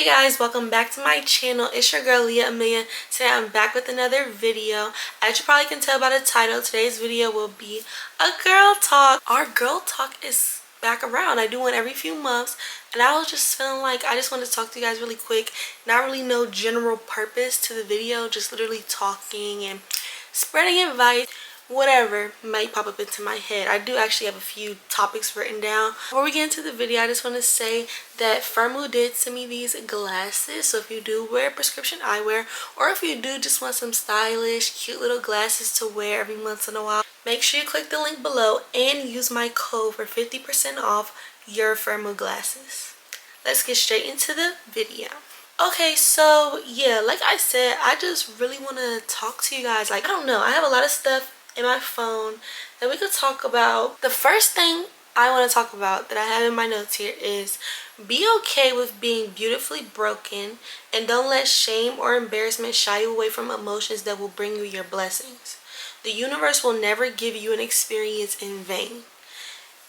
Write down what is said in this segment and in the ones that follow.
Guys, welcome back to my channel. It's your girl Leah Amelia. Today I'm back with another video. As you probably can tell by the title, today's video will be a girl talk. Our girl talk is back around. I do one every few months, and I was just feeling like I just wanted to talk to you guys really quick. Not really no general purpose to the video, just literally talking and spreading advice. Whatever might pop up into my head. I do actually have a few topics written down. Before we get into the video, I just want to say that Firmoo did send me these glasses. So if you do wear prescription eyewear, or if you do just want some stylish, cute little glasses to wear every once in a while, make sure you click the link below and use my code for 50% off your Firmoo glasses. Let's get straight into the video. Okay, so yeah, like I said, I just really want to talk to you guys. Like, I don't know, I have a lot of stuff in my phone that we could talk about. The first thing I want to talk about that I have in my notes here is be okay with being beautifully broken, and don't let shame or embarrassment shy you away from emotions that will bring you your blessings. The universe will never give you an experience in vain.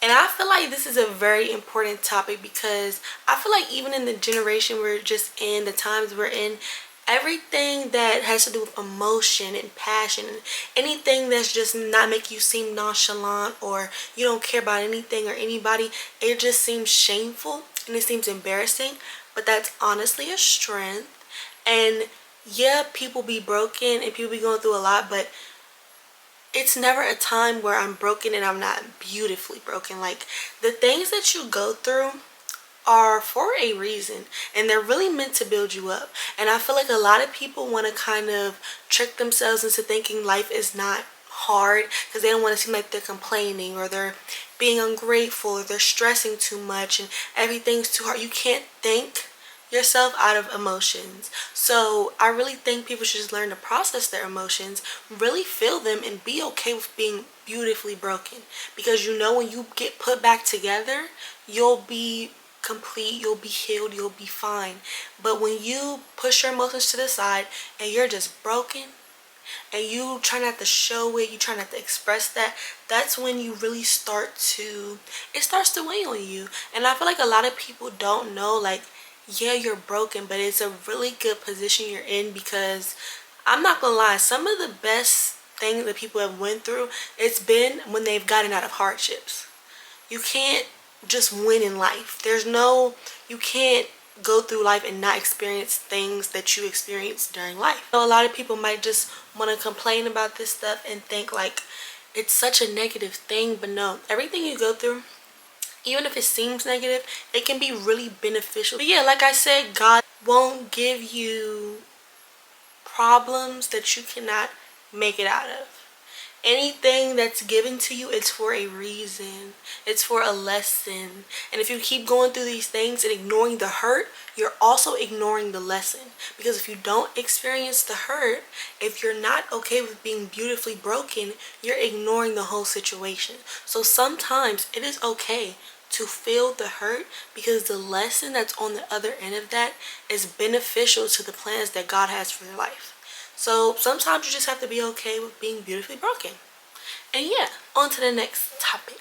And I feel like this is a very important topic because I feel like even in the generation we're just in, the times we're in, everything that has to do with emotion and passion and anything that's just not make you seem nonchalant or you don't care about anything or anybody, it just seems shameful and it seems embarrassing. But that's honestly a strength. And yeah, people be broken and people be going through a lot, but it's never a time where I'm broken and I'm not beautifully broken. Like, the things that you go through are for a reason, and they're really meant to build you up. And I feel like a lot of people want to kind of trick themselves into thinking life is not hard because they don't want to seem like they're complaining or they're being ungrateful or they're stressing too much and everything's too hard. You can't think yourself out of emotions. So I really think people should just learn to process their emotions, really feel them, and be okay with being beautifully broken, because you know when you get put back together, you'll be complete, you'll be healed, you'll be fine. But when you push your emotions to the side and you're just broken and you try not to show it, you try not to express that, that's when you really starts to weigh on you. And I feel like a lot of people don't know, like, yeah, you're broken, but it's a really good position you're in, because I'm not gonna lie, some of the best things that people have went through, it's been when they've gotten out of hardships. You can't just win in life. You can't go through life and not experience things that you experienced during life. So a lot of people might just want to complain about this stuff and think like it's such a negative thing, but no, everything you go through, even if it seems negative, it can be really beneficial. But yeah, like I said, God won't give you problems that you cannot make it out of. Anything that's given to you, it's for a reason. It's for a lesson. And if you keep going through these things and ignoring the hurt, you're also ignoring the lesson. Because if you don't experience the hurt, if you're not okay with being beautifully broken, you're ignoring the whole situation. So sometimes it is okay to feel the hurt, because the lesson that's on the other end of that is beneficial to the plans that God has for your life. So sometimes you just have to be okay with being beautifully broken. And yeah, on to the next topic.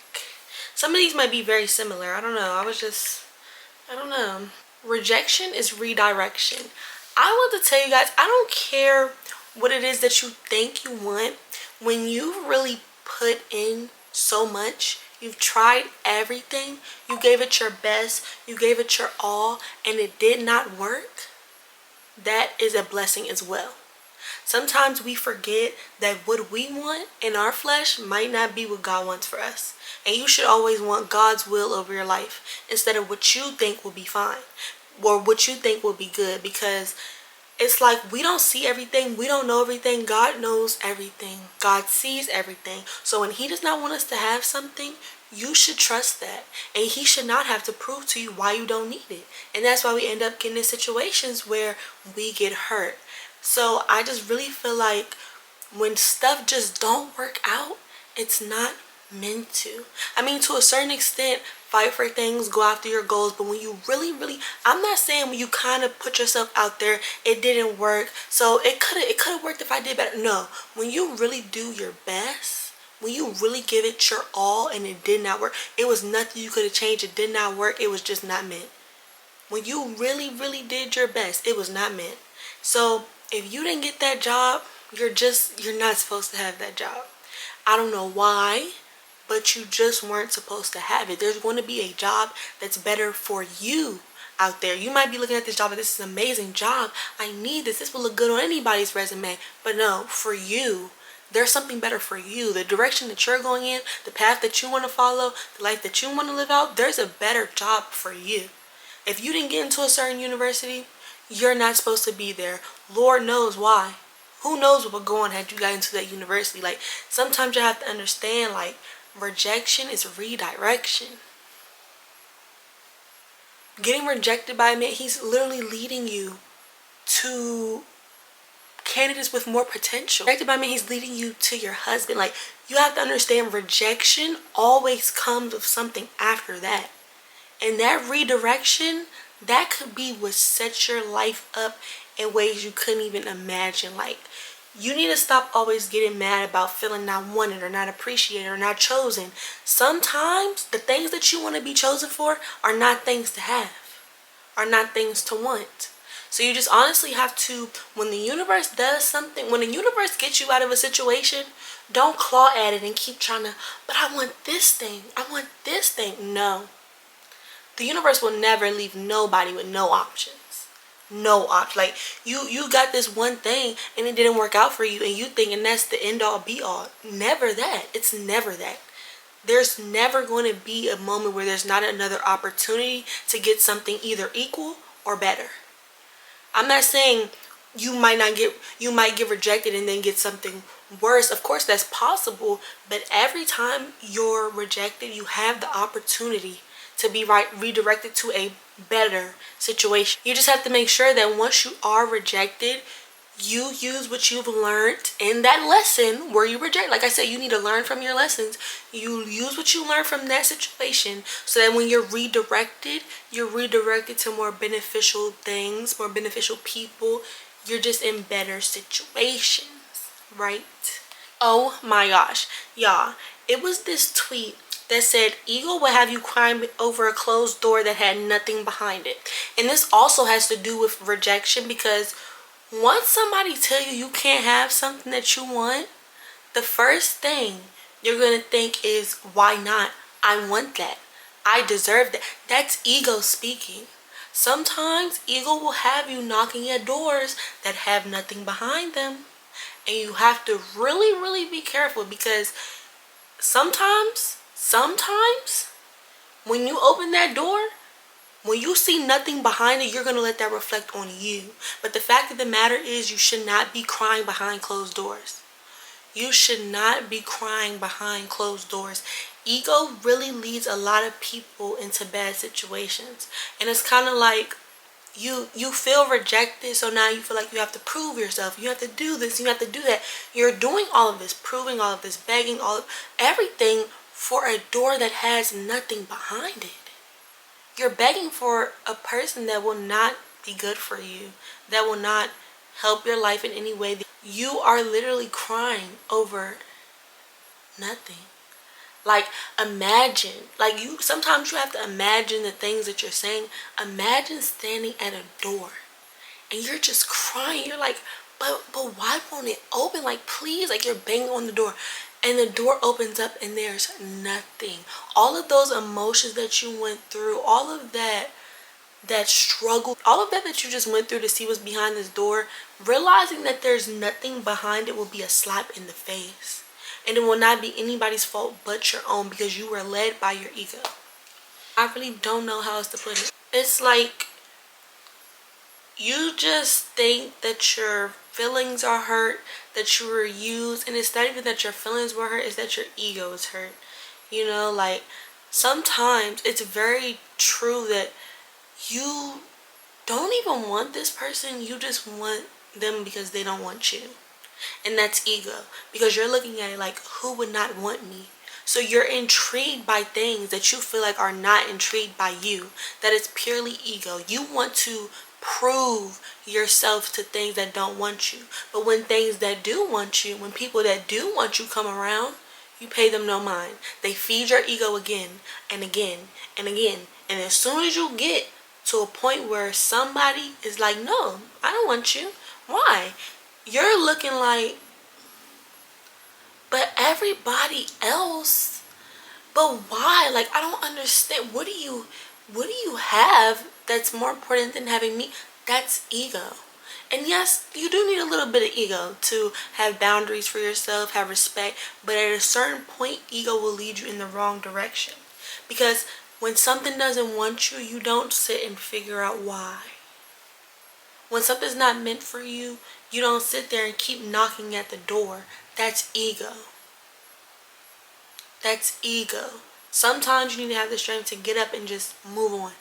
Some of these might be very similar. I don't know. Rejection is redirection. I want to tell you guys, I don't care what it is that you think you want. When you really put in so much, you've tried everything, you gave it your best, you gave it your all, and it did not work, that is a blessing as well. Sometimes we forget that what we want in our flesh might not be what God wants for us. And you should always want God's will over your life instead of what you think will be fine or what you think will be good, because it's like we don't see everything, we don't know everything. God knows everything. God sees everything. So when He does not want us to have something, you should trust that. And He should not have to prove to you why you don't need it. And that's why we end up getting in situations where we get hurt. So I just really feel like when stuff just don't work out, it's not meant to. I mean, to a certain extent, fight for things, go after your goals, but when you really, I'm not saying when you kind of put yourself out there, it didn't work, so it could have worked if I did better. No, when you really do your best, when you really give it your all and it did not work, it was nothing you could have changed, it did not work, it was just not meant. when you really, really did your best, it was not meant. So if you didn't get that job, you're not supposed to have that job. I don't know why, but you just weren't supposed to have it. There's going to be a job that's better for you out there. You might be looking at this job like, this is an amazing job. I need this. This will look good on anybody's resume. But no, for you, there's something better for you. The direction that you're going in, the path that you want to follow, the life that you want to live out, there's a better job for you. If you didn't get into a certain university, you're not supposed to be there. Lord knows why. Who knows what would go on had you got into that university. Like, sometimes you have to understand, like, rejection is redirection. Getting rejected by a man, he's literally leading you to candidates with more potential. Rejected by a man, he's leading you to your husband. Like, you have to understand, rejection always comes with something after that. And that redirection, that could be what sets your life up in ways you couldn't even imagine. Like, you need to stop always getting mad about feeling not wanted or not appreciated or not chosen. Sometimes the things that you want to be chosen for are not things to have, are not things to want. So you just honestly have to, when the universe does something, when the universe gets you out of a situation, don't claw at it and keep trying to, but I want this thing, I want this thing. No. The universe will never leave nobody with no options. No option. Like, you got this one thing and it didn't work out for you and you thinking that's the end all be all. Never that. It's never that. There's never going to be a moment where there's not another opportunity to get something either equal or better. I'm not saying you might get rejected and then get something worse. Of course that's possible, but every time you're rejected, you have the opportunity to be redirected to a better situation. You just have to make sure that once you are rejected, you use what you've learned in that lesson where you reject. Like I said, you need to learn from your lessons. You use what you learned from that situation so that when you're redirected to more beneficial things, more beneficial people. You're just in better situations, right? Oh my gosh, y'all, it was this tweet that said ego will have you crying over a closed door that had nothing behind it. And this also has to do with rejection, because once somebody tell you you can't have something that you want, the first thing you're gonna think is, why not? I want that. I deserve that. That's ego speaking. Sometimes ego will have you knocking at doors that have nothing behind them. And you have to really, really be careful, because sometimes when you open that door, when you see nothing behind it, you're going to let that reflect on you. But the fact of the matter is, you should not be crying behind closed doors. You should not be crying behind closed doors. Ego really leads a lot of people into bad situations. And it's kind of like you feel rejected, so now you feel like you have to prove yourself. You have to do this, you have to do that. You're doing all of this, proving all of this, begging all of everything for a door that has nothing behind it. You're begging for a person that will not be good for you, that will not help your life in any way. You are literally crying over nothing. Like, imagine, like, sometimes you have to imagine the things that you're saying. Imagine standing at a door and you're just crying. You're like, but why won't it open? Like, please, like, you're banging on the door and the door opens up and there's nothing. All of those emotions that you went through, all of that struggle, all of that you just went through to see what's behind this door, realizing that there's nothing behind it will be a slap in the face. And it will not be anybody's fault but your own, because you were led by your ego. I really don't know how else to put it. It's like you just think that your feelings are hurt, that you were used, and it's not even that your feelings were hurt, it's that your ego is hurt. You know, like, sometimes it's very true that you don't even want this person, you just want them because they don't want you. And that's ego, because you're looking at it like, who would not want me? So you're intrigued by things that you feel like are not intrigued by you, that it's purely ego. You want to prove yourself to things that don't want you. But when things that do want you, when people that do want you come around, you pay them no mind. They feed your ego again and again and again. And as soon as you get to a point where somebody is like, no, I don't want you. Why? You're looking like, but everybody else, but why? Like, I don't understand. What do you have that's more important than having me? That's ego. And yes, you do need a little bit of ego to have boundaries for yourself, have respect, but at a certain point, ego will lead you in the wrong direction. Because when something doesn't want you, you don't sit and figure out why. When something's not meant for you, you don't sit there and keep knocking at the door. That's ego. That's ego. Sometimes you need to have the strength to get up and just move on,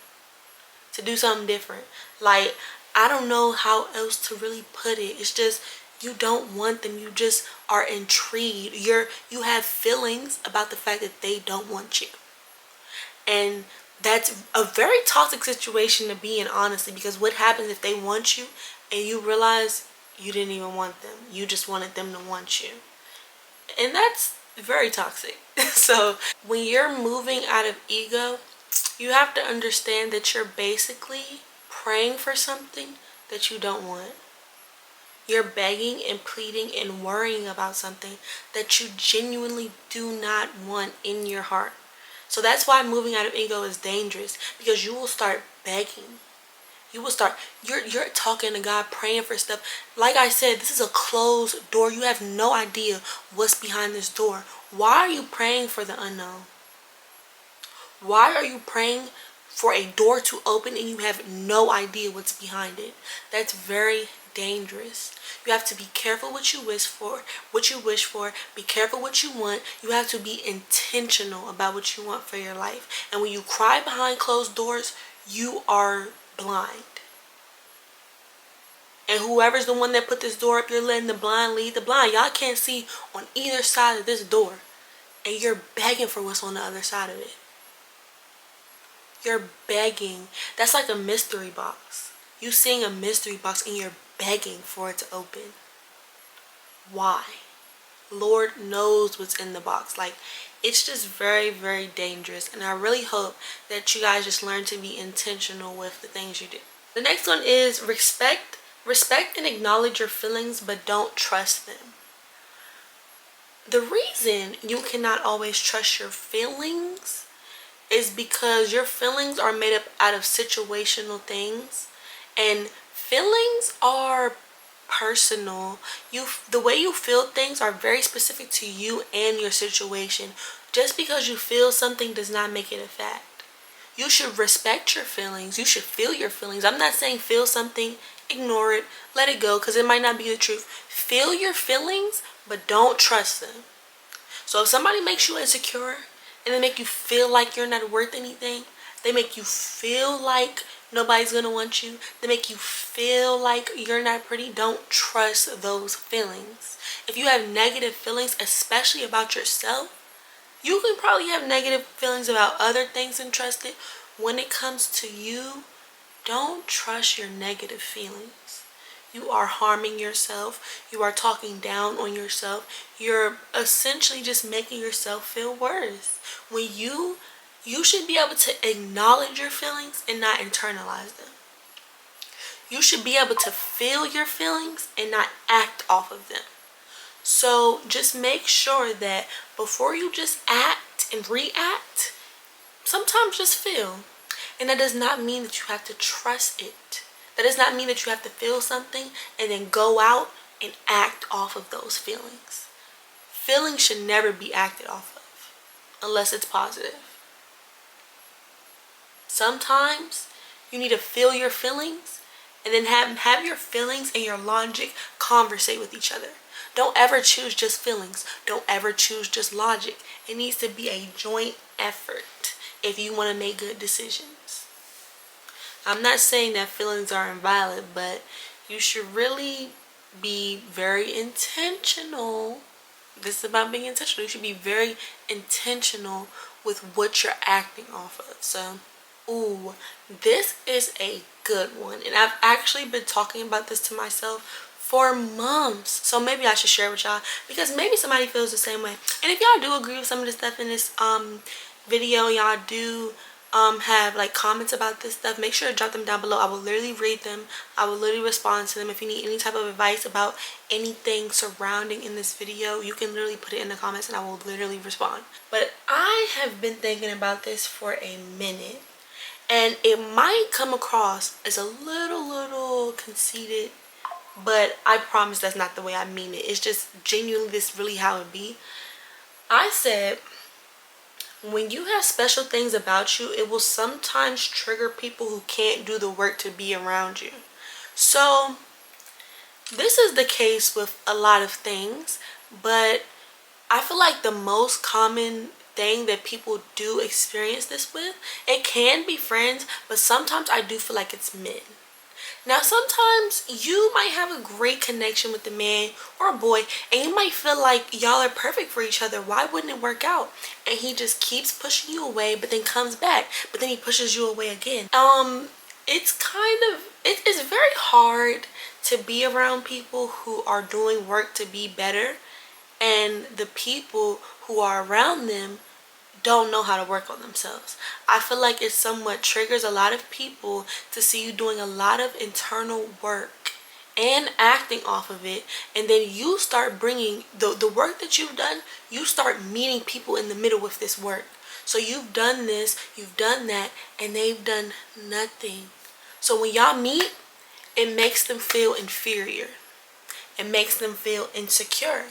to do something different. Like, I don't know how else to really put it. It's just, you don't want them. You just are intrigued. You have feelings about the fact that they don't want you. And that's a very toxic situation to be in, honestly, because what happens if they want you and you realize you didn't even want them? You just wanted them to want you. And that's very toxic. So when you're moving out of ego, you have to understand that you're basically praying for something that you don't want. You're begging and pleading and worrying about something that you genuinely do not want in your heart. So that's why moving out of ego is dangerous, because you will start begging. You will start, you're talking to God, praying for stuff. Like I said, this is a closed door. You have no idea what's behind this door. Why are you praying for the unknown? Why are you praying for a door to open and you have no idea what's behind it? That's very dangerous. You have to be careful what you wish for, be careful what you want. You have to be intentional about what you want for your life. And when you cry behind closed doors, you are blind. And whoever's the one that put this door up, you're letting the blind lead the blind. Y'all can't see on either side of this door, and you're begging for what's on the other side of it. You're begging. That's like a mystery box. You seeing a mystery box and you're begging for it to open. Why? Lord knows what's in the box. Like, it's just very, very dangerous. And I really hope that you guys just learn to be intentional with the things you do. The next one is respect and acknowledge your feelings, but don't trust them. The reason you cannot always trust your feelings is because your feelings are made up out of situational things, and feelings are personal. The way you feel things are very specific to you and your situation. Just because you feel something does not make it a fact. You should respect your feelings. You should feel your feelings. I'm not saying feel something, ignore it, let it go, because it might not be the truth. Feel your feelings, but don't trust them. So if somebody makes you insecure and they make you feel like you're not worth anything, they make you feel like nobody's gonna want you, they make you feel like you're not pretty, don't trust those feelings. If you have negative feelings, especially about yourself, you can probably have negative feelings about other things and trust it. When it comes to you, don't trust your negative feelings. You are harming yourself. You are talking down on yourself. You're essentially just making yourself feel worse. When you should be able to acknowledge your feelings and not internalize them. You should be able to feel your feelings and not act off of them. So just make sure that before you just act and react, sometimes just feel. And that does not mean that you have to trust it. That does not mean that you have to feel something and then go out and act off of those feelings. Feelings should never be acted off of unless it's positive. Sometimes you need to feel your feelings and then have your feelings and your logic conversate with each other. Don't ever choose just feelings. Don't ever choose just logic. It needs to be a joint effort if you want to make good decisions. I'm not saying that feelings are invalid, but you should really be very intentional. This is about being intentional. You should be very intentional with what you're acting off of. So, this is a good one. And I've actually been talking about this to myself for months. So maybe I should share it with y'all, because maybe somebody feels the same way. And if y'all do agree with some of the stuff in this video, y'all do have like comments about this stuff, make sure to drop them down below. I will literally read them. I will literally respond to them. If you need any type of advice about anything surrounding in this video, you can literally put it in the comments and I will literally respond. But I have been thinking about this for a minute, and it might come across as a little conceited, but I promise that's not the way I mean it. It's just genuinely this really how it be. I said, when you have special things about you, it will sometimes trigger people who can't do the work to be around you. So this is the case with a lot of things, but I feel like the most common thing that people do experience this with, it can be friends, but sometimes I do feel like it's men. Now, sometimes you might have a great connection with the man or a boy, and you might feel like y'all are perfect for each other. Why wouldn't it work out? And he just keeps pushing you away, but then comes back, but then he pushes you away again. It's very hard to be around people who are doing work to be better, and the people who are around them don't know how to work on themselves. I feel like it somewhat triggers a lot of people to see you doing a lot of internal work and acting off of it, and then you start bringing the work that you've done, you start meeting people in the middle with this work. So you've done this, you've done that, and they've done nothing. So when y'all meet, it makes them feel inferior. It makes them feel insecure.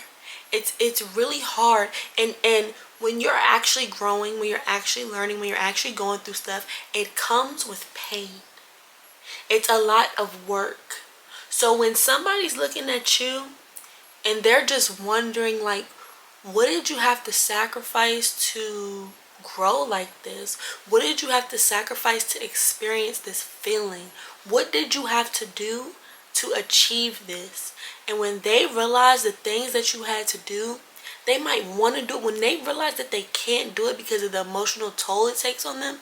It's really hard, and when you're actually growing, when you're actually learning, when you're actually going through stuff, it comes with pain. It's a lot of work. So when somebody's looking at you and they're just wondering, like, what did you have to sacrifice to grow like this? What did you have to sacrifice to experience this feeling? What did you have to do to achieve this? And when they realize the things that you had to do, they might want to do it. When they realize that they can't do it because of the emotional toll it takes on them,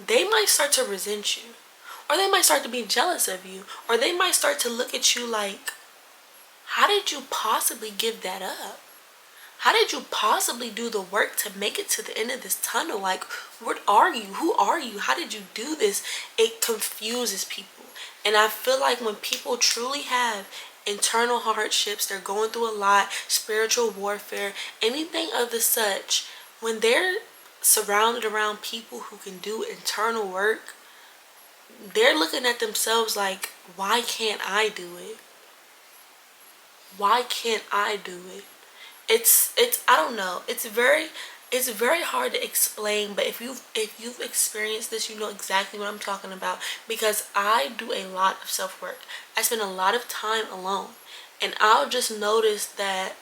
they might start to resent you, or they might start to be jealous of you, or they might start to look at you like, how did you possibly give that up? How did you possibly do the work to make it to the end of this tunnel? Like, what are you? Who are you? How did you do this? It confuses people. And I feel like when people truly have internal hardships, they're going through a lot, spiritual warfare, anything of the such, when they're surrounded around people who can do internal work, they're looking at themselves like, why can't I do it? Why can't I do it? It's I don't know. It's very hard to explain, but if you've experienced this, you know exactly what I'm talking about, because I do a lot of self-work. I spend a lot of time alone, and I'll just notice that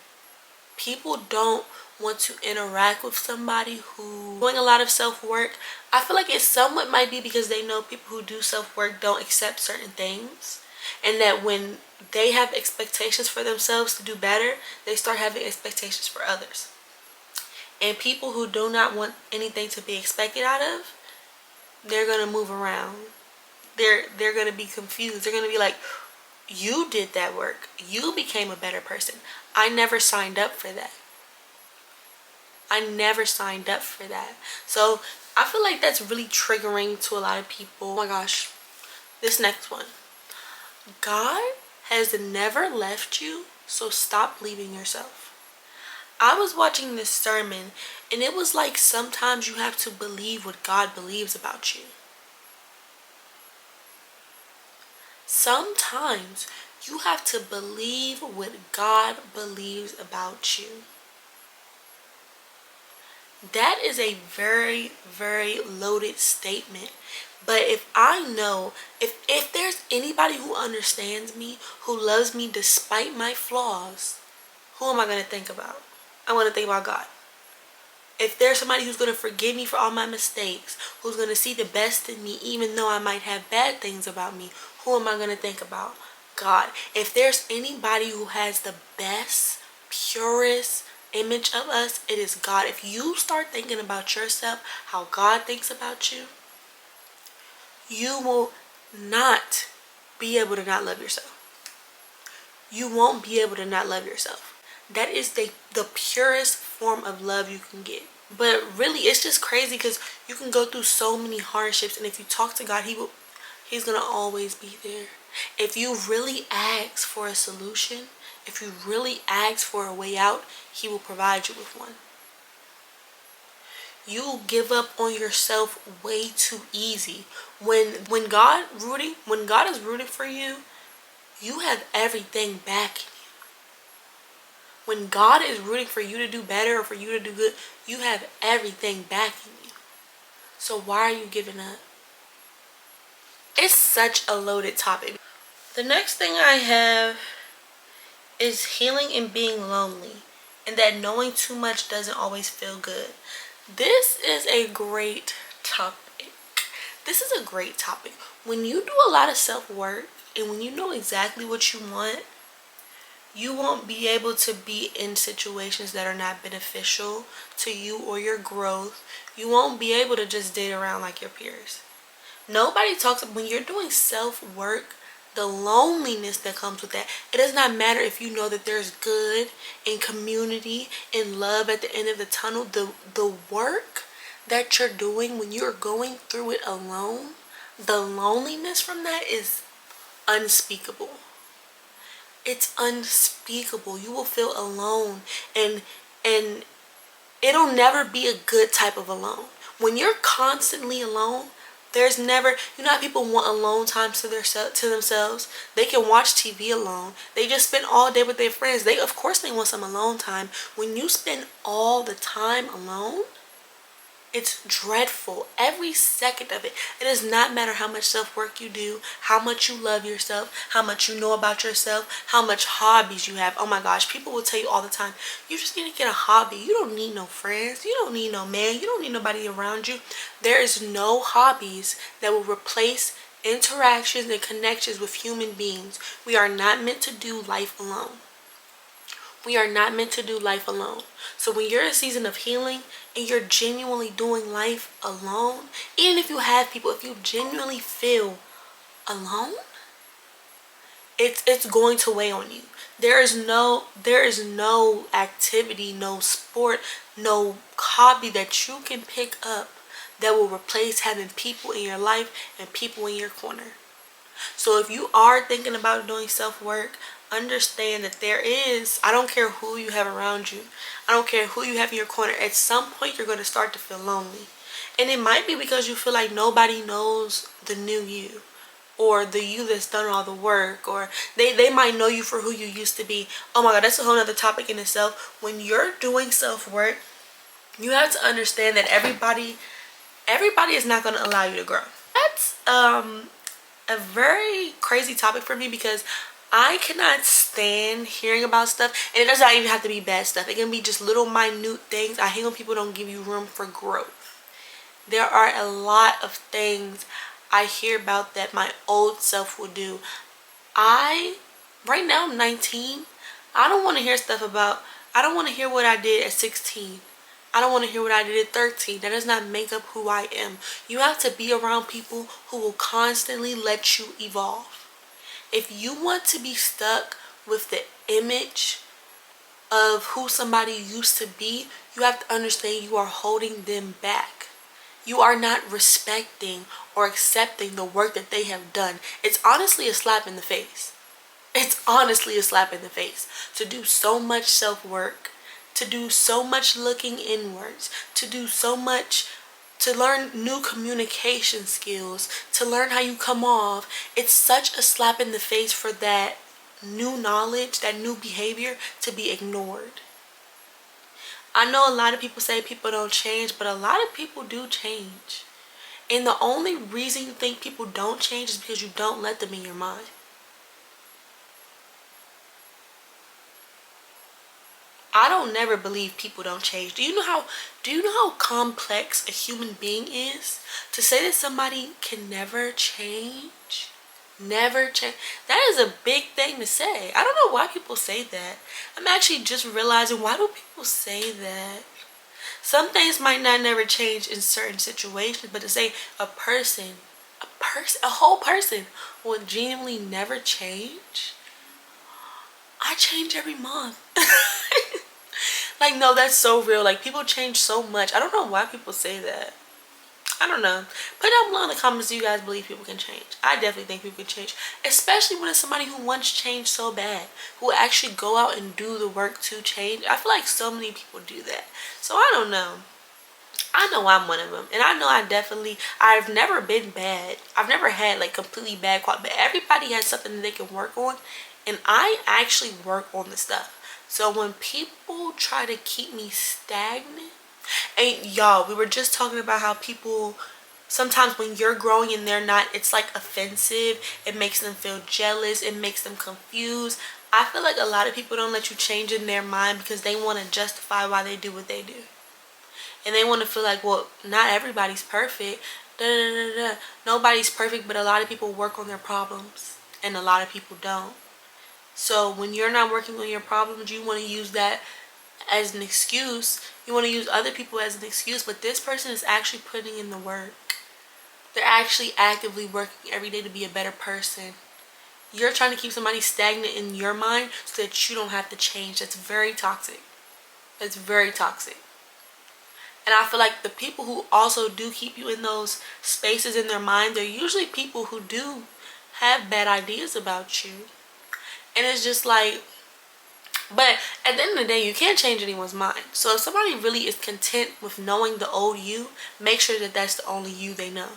people don't want to interact with somebody who doing a lot of self-work. I feel like it somewhat might be because they know people who do self-work don't accept certain things, and that when they have expectations for themselves to do better, they start having expectations for others. And people who do not want anything to be expected out of, they're gonna move around. They're gonna be confused. They're gonna be like, you did that work, you became a better person. I never signed up for that. I never signed up for that. So I feel like that's really triggering to a lot of people. Oh my gosh, this next one. God has never left you, so stop leaving yourself. I was watching this sermon, and it was like, sometimes you have to believe what God believes about you. Sometimes you have to believe what God believes about you. That is a very, very loaded statement. But if I know, if there's anybody who understands me, who loves me despite my flaws, who am I going to think about? I want to think about God. If there's somebody who's going to forgive me for all my mistakes, who's going to see the best in me even though I might have bad things about me, who am I going to think about? God. If there's anybody who has the best, purest image of us, it is God. If you start thinking about yourself how God thinks about you, you will not be able to not love yourself. You won't be able to not love yourself. That is the purest form of love you can get. But really, it's just crazy because you can go through so many hardships, and if you talk to God, he's gonna always be there. If you really ask for a solution, if you really ask for a way out, he will provide you with one. You give up on yourself way too easy. When God is rooting for you, you have everything back. When God is rooting for you to do better or for you to do good, you have everything backing you. So why are you giving up? It's such a loaded topic. The next thing I have is healing and being lonely, and that knowing too much doesn't always feel good. This is a great topic. This is a great topic. When you do a lot of self-work and when you know exactly what you want, you won't be able to be in situations that are not beneficial to you or your growth. You won't be able to just date around like your peers. Nobody talks about when you're doing self-work, the loneliness that comes with that. It does not matter if you know that there's good and community and love at the end of the tunnel. The work that you're doing when you're going through it alone, the loneliness from that is unspeakable. It's unspeakable. You will feel alone, and it'll never be a good type of alone. When you're constantly alone, there's never, you know how people want alone time to themselves. They can watch TV alone. They just spend all day with their friends. Of course they want some alone time. When you spend all the time alone, it's dreadful. Every second of it. It does not matter how much self-work you do, how much you love yourself, how much you know about yourself, how much hobbies you have. Oh my gosh, people will tell you all the time, you just need to get a hobby. You don't need no friends. You don't need no man. You don't need nobody around you. There is no hobbies that will replace interactions and connections with human beings. We are not meant to do life alone. We are not meant to do life alone. So when you're in a season of healing and you're genuinely doing life alone, even if you have people, if you genuinely feel alone, it's going to weigh on you. There is no activity, no sport, no hobby that you can pick up that will replace having people in your life and people in your corner. So if you are thinking about doing self-work, understand that there is, I don't care who you have around you, I don't care who you have in your corner, at some point you're going to start to feel lonely. And it might be because you feel like nobody knows the new you, or the you that's done all the work, or they might know you for who you used to be. Oh my god, that's a whole other topic in itself. When you're doing self-work, you have to understand that everybody is not going to allow you to grow. That's a very crazy topic for me because I cannot stand hearing about stuff, and it does not even have to be bad stuff. It can be just little minute things. I hate when people don't give you room for growth. There are a lot of things I hear about that my old self will do. Right now I'm 19. I don't want to hear stuff about, I don't want to hear what I did at 16. I don't want to hear what I did at 13. That does not make up who I am. You have to be around people who will constantly let you evolve. If you want to be stuck with the image of who somebody used to be, you have to understand you are holding them back. You are not respecting or accepting the work that they have done. It's honestly a slap in the face. It's honestly a slap in the face to do so much self-work, to do so much looking inwards, to do so much, to learn new communication skills, to learn how you come off. It's such a slap in the face for that new knowledge, that new behavior to be ignored. I know a lot of people say people don't change, but a lot of people do change. And the only reason you think people don't change is because you don't let them in your mind. I don't never believe people don't change. Do you know how complex a human being is? To say that somebody can never change, never change, that is a big thing to say. I don't know why people say that. I'm actually just realizing, why do people say that? Some things might not never change in certain situations, but to say a whole person will genuinely never change. I change every month. Like, no, that's so real. Like, people change so much. I don't know why people say that. I don't know. Put down below in the comments, do you guys believe people can change? I definitely think people can change. Especially when it's somebody who wants change so bad. Who actually go out and do the work to change. I feel like so many people do that. So I don't know. I know I'm one of them. And I know I've never been bad. I've never had like completely bad quality. But everybody has something that they can work on. And I actually work on the stuff. So when people try to keep me stagnant, and y'all, we were just talking about how people sometimes when you're growing and they're not, it's like offensive. It makes them feel jealous. It makes them confused. I feel like a lot of people don't let you change in their mind because they want to justify why they do what they do. And they want to feel like, well, not everybody's perfect. Da, da, da, da. Nobody's perfect, but a lot of people work on their problems and a lot of people don't. So when you're not working on your problems, you want to use that as an excuse. You want to use other people as an excuse, but this person is actually putting in the work. They're actually actively working every day to be a better person. You're trying to keep somebody stagnant in your mind so that you don't have to change. That's very toxic. That's very toxic. And I feel like the people who also do keep you in those spaces in their mind, they're usually people who do have bad ideas about you. And it's just like, but at the end of the day, you can't change anyone's mind. So if somebody really is content with knowing the old you, make sure that that's the only you they know.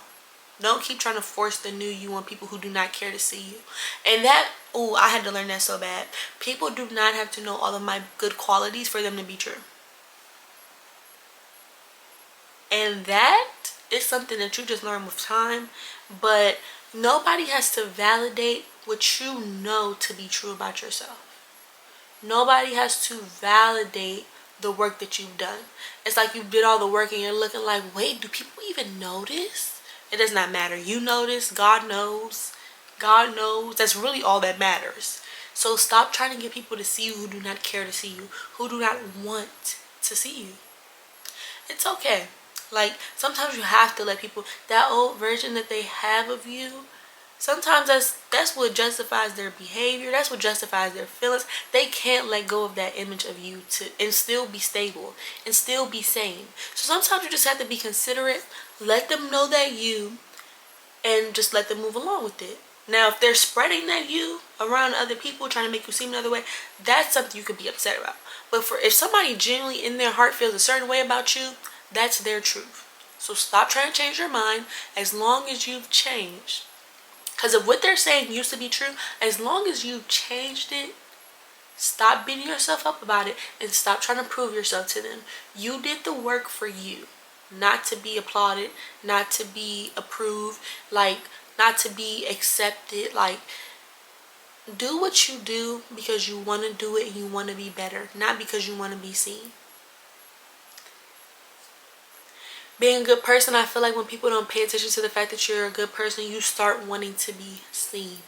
Don't keep trying to force the new you on people who do not care to see you. And that, oh, I had to learn that so bad. People do not have to know all of my good qualities for them to be true. And that is something that you just learn with time. But nobody has to validate what you know to be true about yourself. Nobody has to validate the work that you've done. It's like you did all the work and you're looking like, wait, do people even notice? It does not matter. You notice. God knows. God knows. That's really all that matters. So stop trying to get people to see you who do not care to see you, who do not want to see you. It's okay. Like, sometimes you have to let people, that old version that they have of you, sometimes that's what justifies their behavior. That's what justifies their feelings. They can't let go of that image of you and still be stable and still be sane. So sometimes you just have to be considerate. Let them know that you, and just let them move along with it. Now, if they're spreading that you around other people, trying to make you seem another way, that's something you could be upset about. But if somebody genuinely in their heart feels a certain way about you, that's their truth. So stop trying to change your mind as long as you've changed. Because if what they're saying used to be true, as long as you've changed it, stop beating yourself up about it and stop trying to prove yourself to them. You did the work for you, not to be applauded, not to be approved, like not to be accepted. Like, do what you do because you want to do it and you want to be better, not because you want to be seen. Being a good person, I feel like when people don't pay attention to the fact that you're a good person, you start wanting to be seen.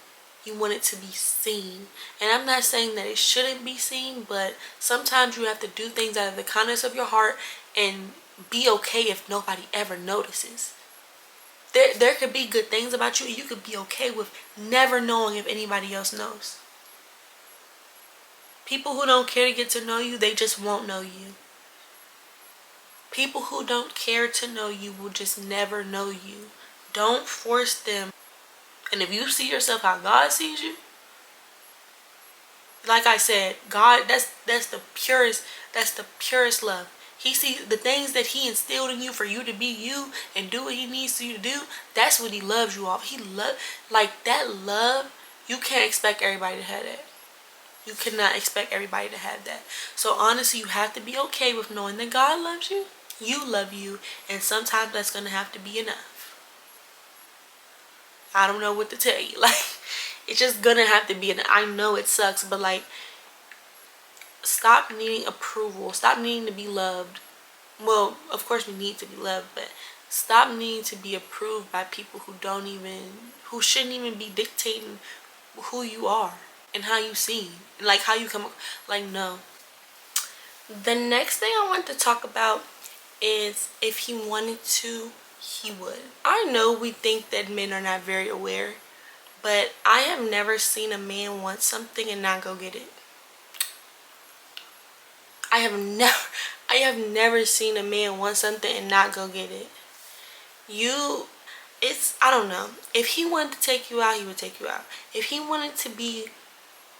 You want it to be seen. And I'm not saying that it shouldn't be seen, but sometimes you have to do things out of the kindness of your heart and be okay if nobody ever notices. There could be good things about you and you could be okay with never knowing if anybody else knows. People who don't care to get to know you, they just won't know you. People who don't care to know you will just never know you. Don't force them. And if you see yourself how God sees you, like I said, God, that's the purest love. He sees the things that he instilled in you for you to be you and do what he needs you to do. That's what he loves you off. Like that love, you can't expect everybody to have that. You cannot expect everybody to have that. So honestly, you have to be okay with knowing that God loves you. You love you, and sometimes that's gonna have to be enough. I don't know what to tell you. Like, it's just gonna have to be enough. I know it sucks, but like, stop needing approval. Stop needing to be loved. Well, of course we need to be loved, but stop needing to be approved by people who shouldn't even be dictating who you are and how you seem and like how you come. Like, no. The next thing I want to talk about is if he wanted to, he would. I know we think that men are not very aware, but I have never seen a man want something and not go get it. I have never seen a man want something and not go get it. I don't know. If he wanted to take you out, he would take you out. If he wanted to be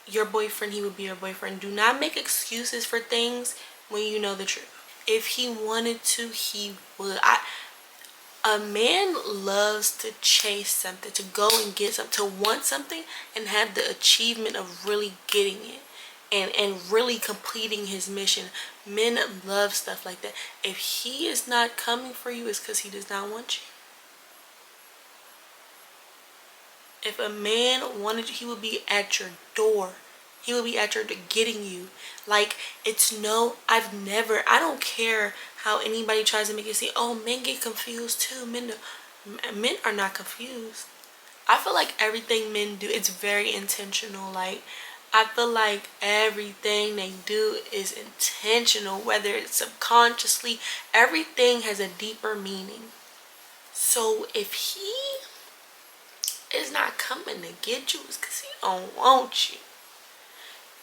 your boyfriend, he would be your boyfriend. Do not make excuses for things when you know the truth. If he wanted to, he would. A man loves to chase something, to go and get something, to want something and have the achievement of really getting it and really completing his mission. Men love stuff like that. If he is not coming for you, it's because he does not want you. If a man wanted you, he would be at your door. He would be at your door getting you. Like, I don't care how anybody tries to make it seem, oh, men get confused too. Men are not confused. I feel like everything men do, it's very intentional. Like, I feel like everything they do is intentional, whether it's subconsciously. Everything has a deeper meaning. So if he is not coming to get you, it's because he don't want you.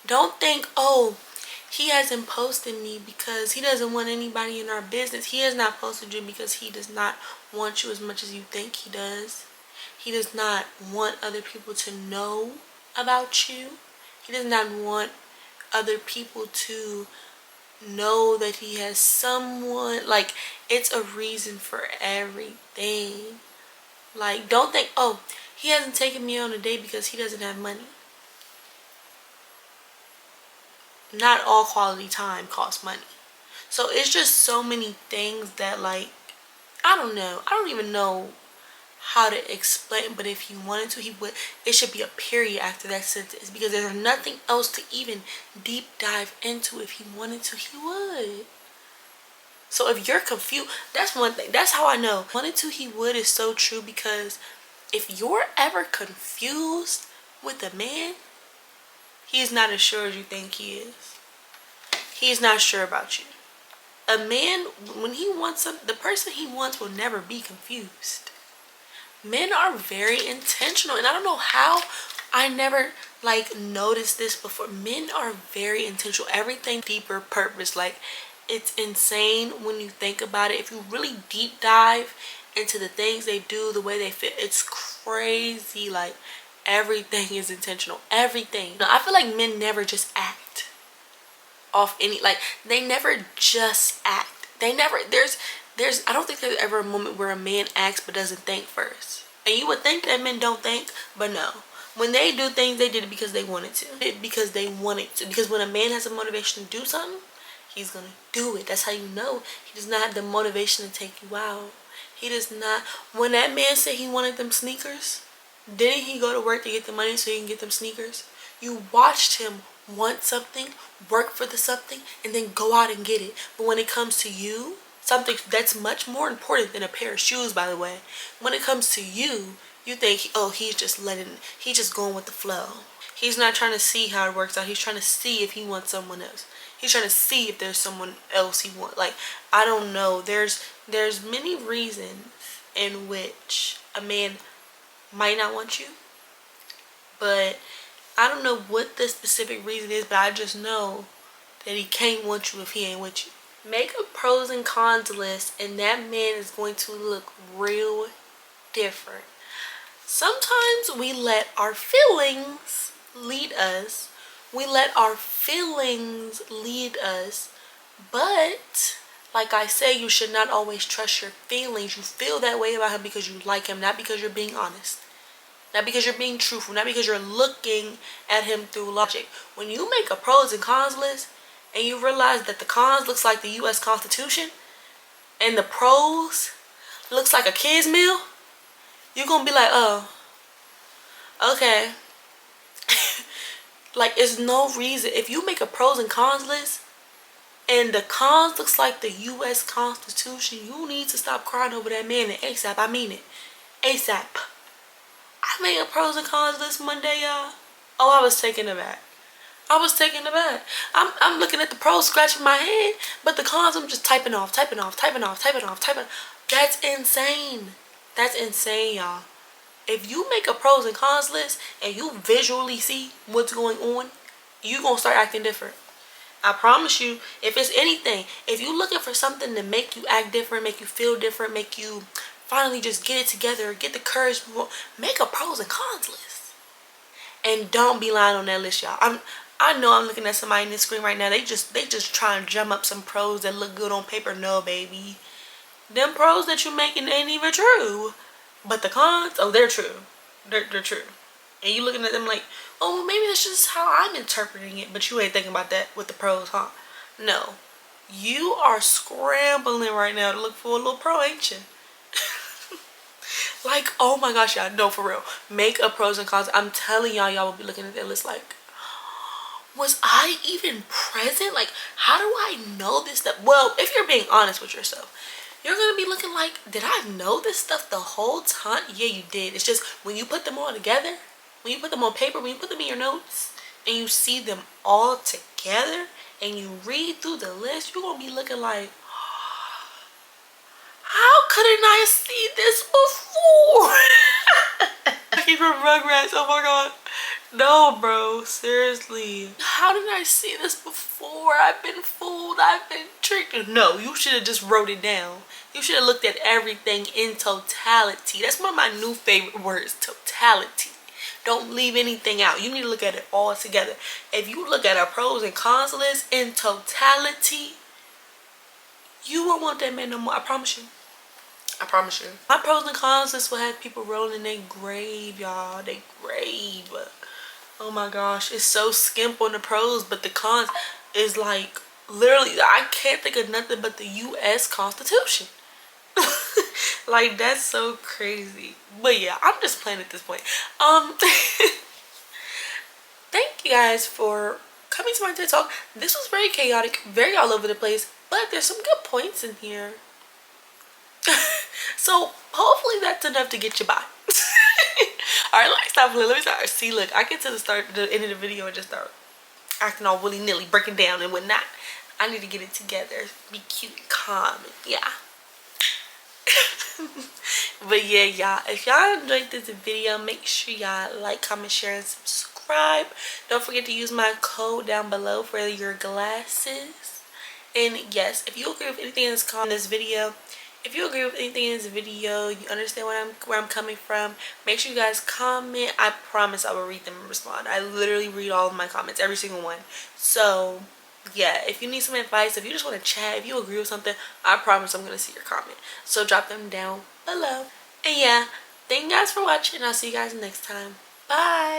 Don't think, oh, he hasn't posted me because he doesn't want anybody in our business. He has not posted you because he does not want you as much as you think he does. He does not want other people to know about you. He does not want other people to know that he has someone. Like, it's a reason for everything. Like, don't think, oh, he hasn't taken me on a date because he doesn't have money. Not all quality time costs money. So it's just so many things that, like, I don't know. I don't even know how to explain, but if he wanted to, he would. It should be a period after that sentence, because there's nothing else to even deep dive into. If he wanted to, he would. So if you're confused, that's one thing. That's how I know. Wanted to, he would is so true, because if you're ever confused with a man, he's not as sure as you think he is. He's not sure about you. A man, when he wants something, the person he wants will never be confused. Men are very intentional, and I don't know how I never noticed this before. Men are very intentional. Everything deeper purpose. Like, it's insane when you think about it. If you really deep dive into the things they do, the way they fit, it's crazy. Like, everything is intentional. Everything. Now, I feel like men never just act off any, like, they never just act. They never, I don't think there's ever a moment where a man acts but doesn't think first. And you would think that men don't think, but no. When they do things, they did it because they wanted to. Because they wanted to. Because when a man has a motivation to do something, he's gonna do it. That's how you know he does not have the motivation to take you out. He does not. When that man said he wanted them sneakers, didn't he go to work to get the money so he can get them sneakers? You watched him want something, work for the something, and then go out and get it. But when it comes to you, something that's much more important than a pair of shoes, by the way. When it comes to you, you think, oh, he's just going with the flow. He's not trying to see how it works out. He's trying to see if he wants someone else. He's trying to see if there's someone else he wants. Like, I don't know. There's many reasons in which a man might not want you. But I don't know what the specific reason is, but I just know that he can't want you if he ain't with you. Make a pros and cons list, and that man is going to look real different. Sometimes we let our feelings lead us. But like I say, you should not always trust your feelings. You feel that way about him because you like him, not because you're being honest. Not because you're being truthful, not because you're looking at him through logic. When you make a pros and cons list and you realize that the cons looks like the U.S. Constitution and the pros looks like a kid's meal, you're going to be like, oh, okay. Like, it's no reason. If you make a pros and cons list and the cons looks like the U.S. Constitution, you need to stop crying over that man and ASAP. I mean it. ASAP. I made a pros and cons list one day, y'all. Oh, I was taken aback. I'm looking at the pros, scratching my head, but the cons I'm just typing off. That's insane. That's insane, y'all. If you make a pros and cons list and you visually see what's going on, you're going to start acting different. I promise you, if it's anything, if you're looking for something to make you act different, make you feel different, make you finally just get it together, get the courage, make a pros and cons list. And don't be lying on that list, y'all. I know I'm looking at somebody in the screen right now. They just try and drum up some pros that look good on paper. No, baby. Them pros that you making ain't even true. But the cons, oh, they're true. They're true. And you looking at them like, oh, well, maybe that's just how I'm interpreting it. But you ain't thinking about that with the pros, huh? No. You are scrambling right now to look for a little pro, ain't you? Like, oh my gosh, y'all. No, for real. Make a pros and cons. I'm telling y'all, y'all will be looking at that list like, was I even present? Like, how do I know this stuff? Well, if you're being honest with yourself, you're gonna be looking like, did I know this stuff the whole time? Yeah, you did. It's just when you put them all together, when you put them on paper, when you put them in your notes, and you see them all together, and you read through the list, you're gonna be looking like, how couldn't I see this before? Like from Rugrats, oh my god. No, bro, seriously. How did I see this before? I've been fooled, I've been tricked. No, you should have just wrote it down. You should have looked at everything in totality. That's one of my new favorite words, totality. Don't leave anything out. You need to look at it all together. If you look at a pros and cons list in totality, you won't want that man no more. I promise you. I promise you. My pros and cons list will have people rolling their grave, y'all. They grave. Oh my gosh. It's so skimp on the pros, but the cons is like, literally, I can't think of nothing but the U.S. Constitution. Like, that's so crazy. But yeah, I'm just playing at this point. Thank you guys for coming to my TED Talk. This was very chaotic, very all over the place, but there's some good points in here. So hopefully that's enough to get you by. Alright, let me stop playing. Let me start. See, look, I get to the end of the video and just start acting all willy-nilly, breaking down and whatnot. I need to get it together, be cute and calm, and yeah. But yeah, y'all, if y'all enjoyed this video, make sure y'all like, comment, share, and subscribe. Don't forget to use my code down below for your glasses. And yes, if you agree with anything in this video, if you agree with anything in this video, you understand where I'm coming from, make sure you guys comment. I promise I will read them and respond. I literally read all of my comments, every single one. So yeah, if you need some advice, if you just want to chat, if you agree with something, I promise I'm going to see your comment. So drop them down below. And yeah, thank you guys for watching. I'll see you guys next time. Bye.